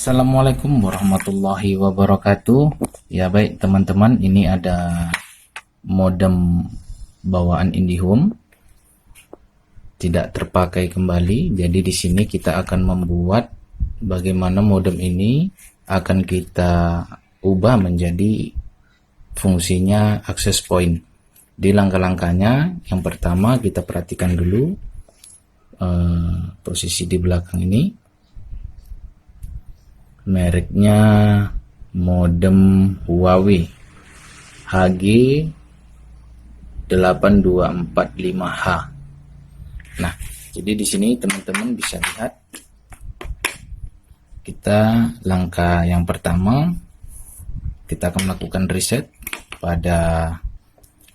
Assalamualaikum warahmatullahi wabarakatuh. Ya baik teman-teman, ini ada modem bawaan IndiHome tidak terpakai kembali. Jadi di sini kita akan membuat bagaimana modem ini akan kita ubah menjadi fungsinya access point. Di langkah-langkahnya, yang pertama kita perhatikan dulu posisi di belakang ini. Mereknya modem Huawei HG8245H. Nah, jadi di sini teman-teman bisa lihat, kita langkah yang pertama kita akan melakukan reset pada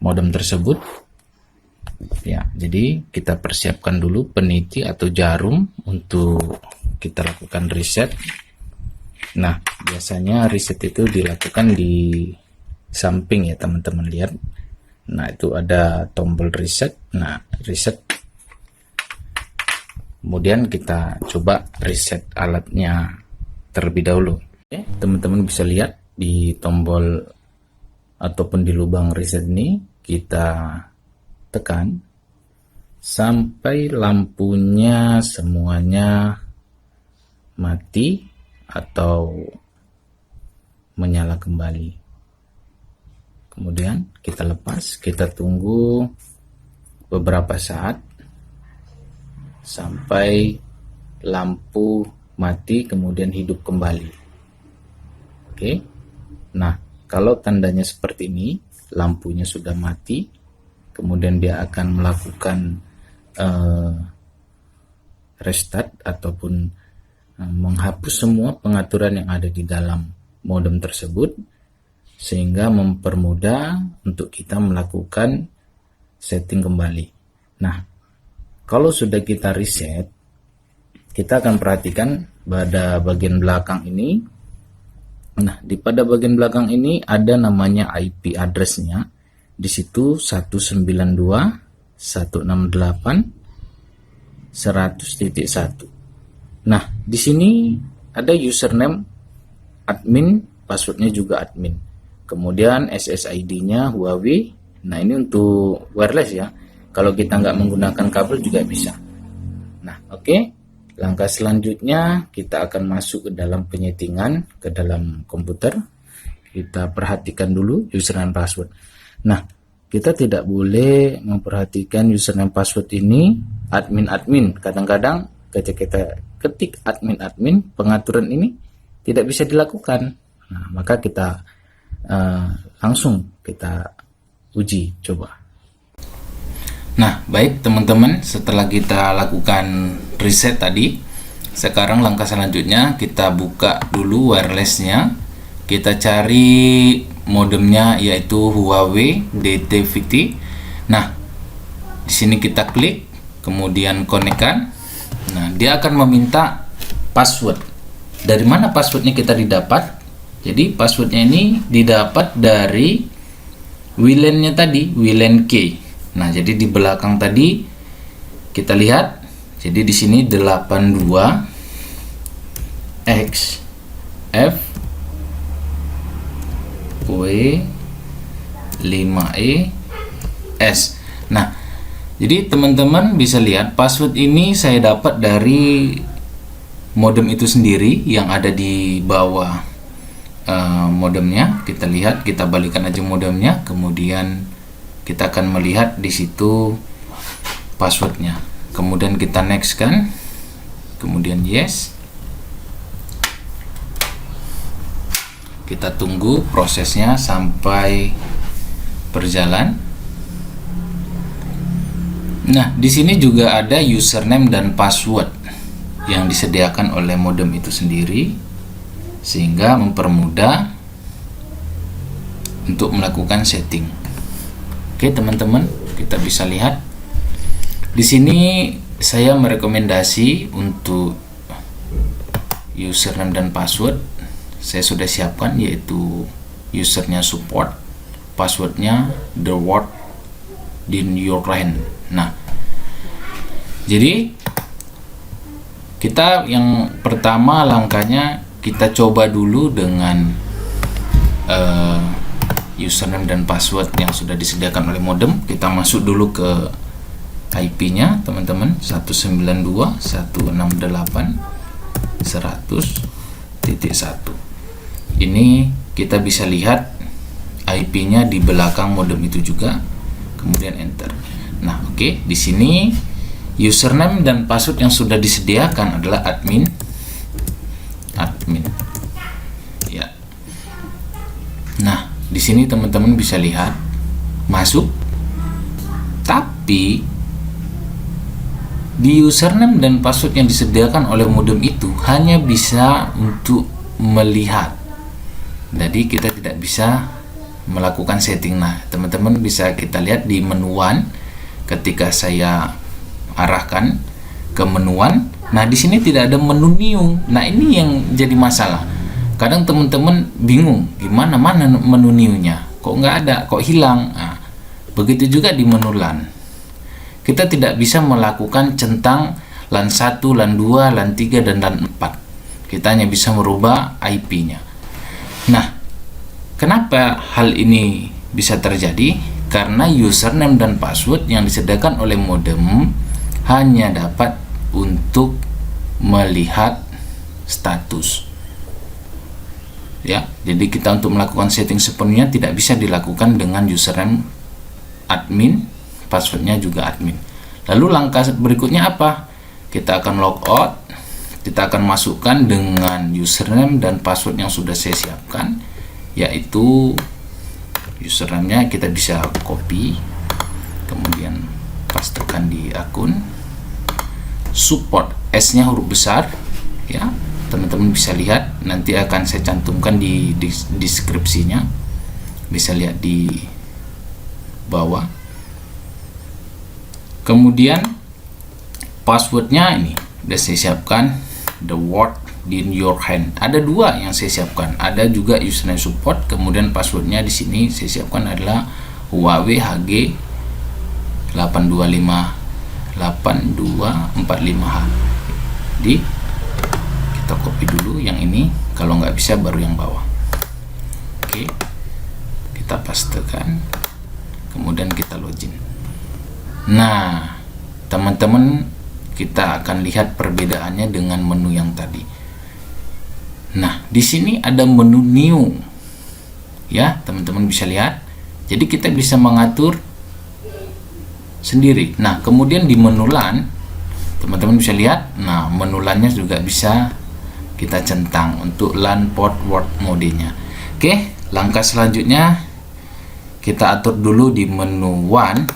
modem tersebut. Ya, jadi kita persiapkan dulu peniti atau jarum untuk kita lakukan reset. Nah, biasanya reset itu dilakukan di samping ya teman-teman, lihat. Nah, itu ada tombol reset. Nah, reset. Kemudian kita coba reset alatnya terlebih dahulu. Oke, teman-teman bisa lihat di tombol ataupun di lubang reset ini, kita tekan sampai lampunya semuanya mati atau menyala kembali. Kemudian kita lepas, kita tunggu beberapa saat sampai lampu mati kemudian hidup kembali. Oke. Nah, kalau tandanya seperti ini, lampunya sudah mati, kemudian dia akan melakukan restart ataupun menghapus semua pengaturan yang ada di dalam modem tersebut, sehingga mempermudah untuk kita melakukan setting kembali. Nah, kalau sudah kita reset, kita akan perhatikan pada bagian belakang ini. Nah, di pada bagian belakang ini ada namanya IP address-nya. Di situ 192.168.100.1. Nah, di sini ada username admin, passwordnya juga admin. Kemudian SSID-nya Huawei. Nah, ini untuk wireless ya. Kalau kita nggak menggunakan kabel juga bisa. Nah, oke. Langkah selanjutnya kita akan masuk ke dalam penyetingan, ke dalam komputer. Kita perhatikan dulu username password. Nah, kita tidak boleh memperhatikan username password ini admin-admin. Kadang-kadang ketika kita ketik admin-admin, pengaturan ini tidak bisa dilakukan. Nah, maka kita langsung kita uji coba. Nah, baik teman-teman, setelah kita lakukan reset tadi, sekarang langkah selanjutnya kita buka dulu wirelessnya. Kita cari modemnya, yaitu Huawei DT50. Nah, di sini kita klik, kemudian konekkan. Nah, dia akan meminta password. Dari mana passwordnya kita didapat? Jadi passwordnya ini didapat dari WLAN-nya tadi, WLAN key. Nah, jadi di belakang tadi kita lihat. Jadi di sini 82XFW5ES. Nah, jadi teman-teman bisa lihat password ini saya dapat dari modem itu sendiri yang ada di bawah modemnya. Kita lihat, kita balikan aja modemnya, kemudian kita akan melihat di situ passwordnya. Kemudian kita next kan, kemudian yes. Kita tunggu prosesnya sampai berjalan. Nah, di sini juga ada username dan password yang disediakan oleh modem itu sendiri, sehingga mempermudah untuk melakukan setting. Oke, teman-teman, kita bisa lihat di sini saya merekomendasi untuk username dan password saya sudah siapkan, yaitu usernya support, passwordnya the word in your hand. Nah, jadi kita yang pertama langkahnya kita coba dulu dengan username dan password yang sudah disediakan oleh modem. Kita masuk dulu ke IP-nya teman-teman, 192.168.100.1. Ini kita bisa lihat IP-nya di belakang modem itu juga. Kemudian enter. Nah, oke, di sini username dan password yang sudah disediakan adalah admin. Ya. Nah, di sini teman-teman bisa lihat masuk, tapi di username dan password yang disediakan oleh modem itu hanya bisa untuk melihat. Jadi kita tidak bisa melakukan setting. Nah, teman-teman bisa kita lihat di menuan ketika saya arahkan ke menuan. Nah, di sini tidak ada menu new. Nah, ini yang jadi masalah. Kadang teman-teman bingung gimana mana menu new-nya. Kok nggak ada, kok hilang. Nah, begitu juga di menu LAN. Kita tidak bisa melakukan centang LAN 1, LAN 2, LAN 3, dan LAN 4. Kita hanya bisa merubah IP-nya. Nah, kenapa hal ini bisa terjadi? Karena username dan password yang disediakan oleh modem hanya dapat untuk melihat status. Ya, jadi kita untuk melakukan setting sepenuhnya tidak bisa dilakukan dengan username admin, passwordnya juga admin. Lalu langkah berikutnya apa? Kita akan logout, kita akan masukkan dengan username dan password yang sudah saya siapkan, yaitu username-nya kita bisa copy, kemudian pastekan di akun. Support, S-nya huruf besar, ya teman-teman bisa lihat, nanti akan saya cantumkan di deskripsinya, bisa lihat di bawah. Kemudian passwordnya ini sudah saya siapkan, the word in your hand. Ada dua yang saya siapkan, ada juga username support, kemudian passwordnya di sini saya siapkan adalah Huawei HG 8245H. Jadi kita copy dulu yang ini, kalau nggak bisa baru yang bawah. Oke, kita pastekan, kemudian kita login. Nah, teman-teman, kita akan lihat perbedaannya dengan menu yang tadi. Nah, di sini ada menu new, ya teman-teman bisa lihat. Jadi kita bisa mengatur sendiri. Nah, kemudian di menu LAN teman-teman bisa lihat. Nah, menu LAN-nya juga bisa kita centang untuk LAN port word modenya. Oke, langkah selanjutnya kita atur dulu di menu WAN.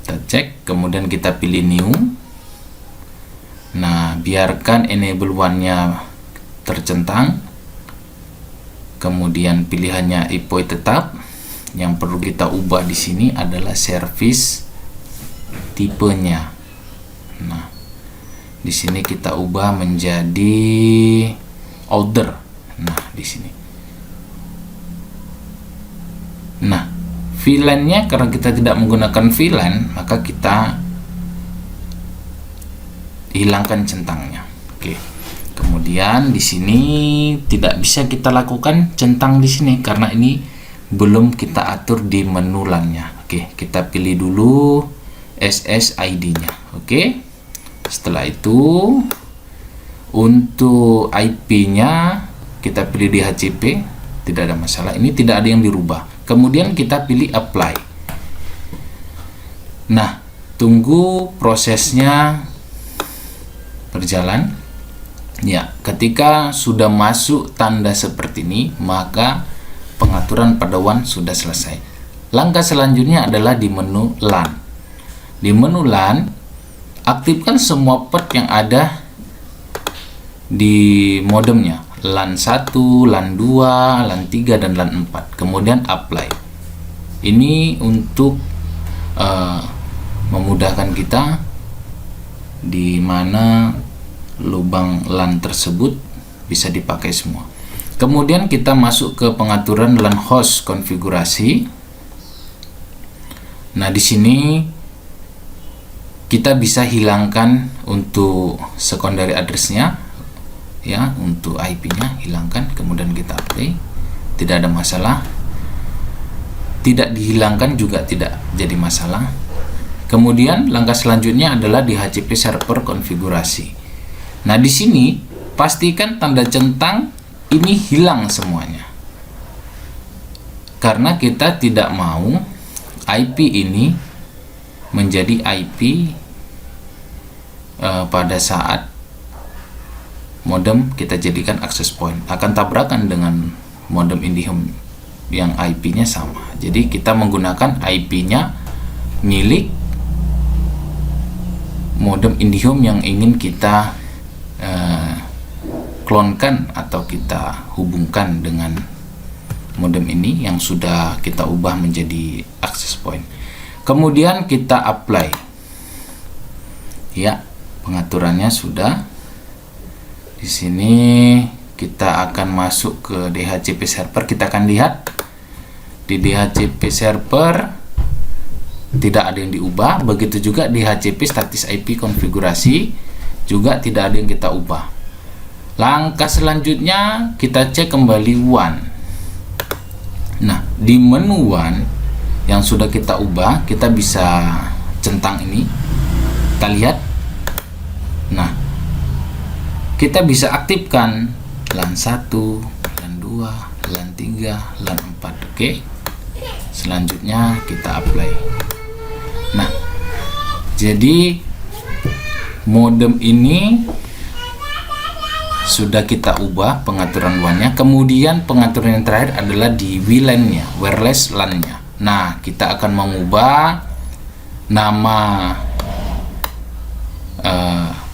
Kita cek, kemudian kita pilih new. Nah, biarkan enable WAN-nya tercentang, kemudian pilihannya IPOI tetap. Yang perlu kita ubah di sini adalah service tipenya. Nah, di sini kita ubah menjadi order. Nah, di sini. Nah, VLAN-nya karena kita tidak menggunakan VLAN, maka kita hilangkan centangnya. Oke. Kemudian di sini tidak bisa kita lakukan centang di sini karena ini belum kita atur di menu LAN-nya. Oke, kita pilih dulu SSID-nya. Oke. Setelah itu untuk IP-nya kita pilih DHCP, tidak ada masalah. Ini tidak ada yang dirubah. Kemudian kita pilih apply. Nah, tunggu prosesnya berjalan. Ya, ketika sudah masuk tanda seperti ini, maka pengaturan pada WAN sudah selesai. Langkah selanjutnya adalah di menu LAN. Di menu LAN, aktifkan semua port yang ada di modemnya. LAN 1, LAN 2, LAN 3, dan LAN 4. Kemudian apply. Ini untuk memudahkan kita di mana lubang LAN tersebut bisa dipakai semua. Kemudian kita masuk ke pengaturan LAN host konfigurasi. Nah, di sini kita bisa hilangkan untuk secondary address-nya. ya, untuk IP-nya hilangkan, kemudian kita apply, tidak ada masalah. Tidak dihilangkan juga tidak jadi masalah. Kemudian langkah selanjutnya adalah DHCP server konfigurasi. Nah, di sini pastikan tanda centang ini hilang semuanya, karena kita tidak mau IP ini menjadi IP pada saat modem kita jadikan access point, akan tabrakan dengan modem IndiHome yang IP-nya sama. Jadi kita menggunakan IP-nya milik modem IndiHome yang ingin kita klonkan atau kita hubungkan dengan modem ini yang sudah kita ubah menjadi access point. Kemudian kita apply, ya, pengaturannya sudah. Di sini kita akan masuk ke DHCP server. Kita akan lihat di DHCP server tidak ada yang diubah, begitu juga DHCP status IP konfigurasi juga tidak ada yang kita ubah. Langkah selanjutnya kita cek kembali WAN. Nah, di menu WAN yang sudah kita ubah, kita bisa centang ini, kita lihat. Nah, kita bisa aktifkan LAN 1, LAN 2, LAN 3, LAN 4. Oke. Selanjutnya kita apply. Nah, jadi modem ini sudah kita ubah pengaturan WAN-nya. Kemudian pengaturan yang terakhir adalah di WLAN-nya, wireless LAN-nya. Nah, kita akan mengubah nama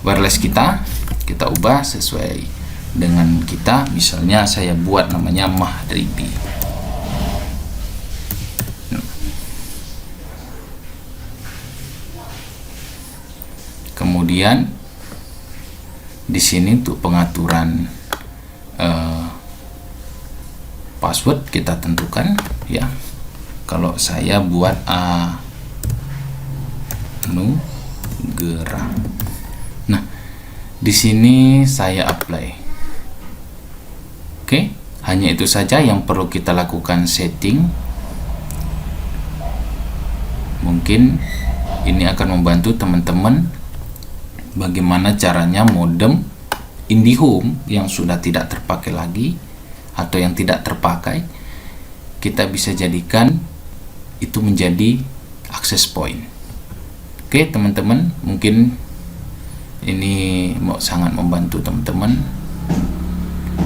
wireless kita. Kita ubah sesuai dengan kita. Misalnya saya buat namanya Mahribi. Kemudian di sini untuk pengaturan password kita tentukan, ya. Kalau saya buat Nugra. Nah, di sini saya apply. Oke, hanya itu saja yang perlu kita lakukan setting. Mungkin ini akan membantu teman-teman bagaimana caranya modem IndiHome yang sudah tidak terpakai lagi atau yang tidak terpakai, kita bisa jadikan itu menjadi access point. Oke teman-teman, mungkin ini sangat membantu teman-teman.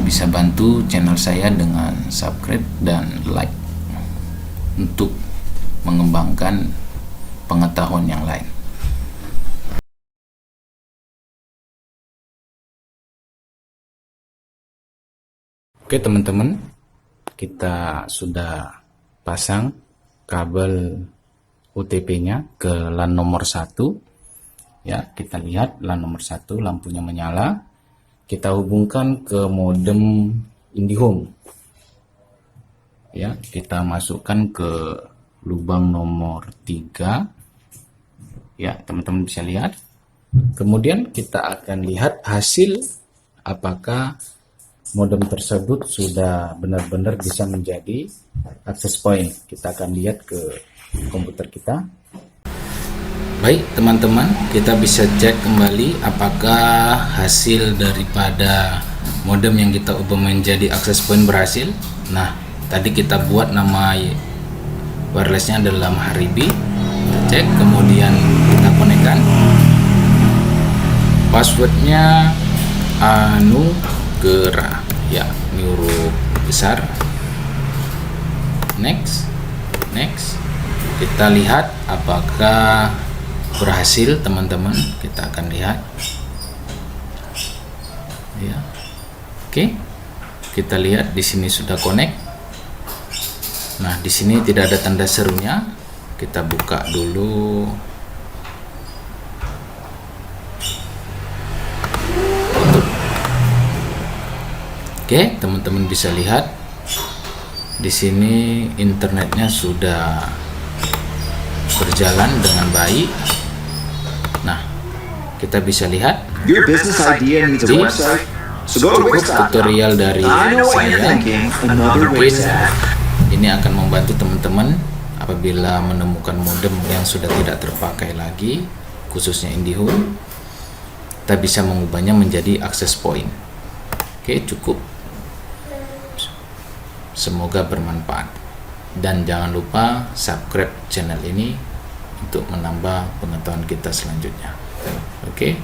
Bisa bantu channel saya dengan subscribe dan like untuk mengembangkan pengetahuan yang lain. Oke teman-teman, kita sudah pasang kabel UTP-nya ke LAN nomor 1. Ya, kita lihat LAN nomor 1 lampunya menyala. Kita hubungkan ke modem IndiHome. Ya, kita masukkan ke lubang nomor 3. Ya, teman-teman bisa lihat. Kemudian kita akan lihat hasil apakah modem tersebut sudah benar-benar bisa menjadi access point. Kita akan lihat ke komputer kita. Baik teman-teman, kita bisa cek kembali apakah hasil daripada modem yang kita ubah menjadi access point berhasil. Nah, tadi kita buat nama wirelessnya adalah Mahribi. Kita cek, kemudian kita konekkan. Passwordnya Nugra, ya, ini huruf besar. Next. Kita lihat apakah berhasil teman-teman. Kita akan lihat. Ya, oke. Kita lihat di sini sudah connect. Nah, di sini tidak ada tanda serunya. Kita buka dulu. Oke, teman-teman bisa lihat di sini internetnya sudah berjalan dengan baik. Nah, kita bisa lihat Your business idea needs a website. tutorial dari saya. Mungkin ini akan membantu teman-teman apabila menemukan modem yang sudah tidak terpakai lagi, khususnya IndiHome, kita bisa mengubahnya menjadi access point. Oke, cukup. Semoga bermanfaat. Dan jangan lupa subscribe channel ini untuk menambah pengetahuan kita selanjutnya. Oke.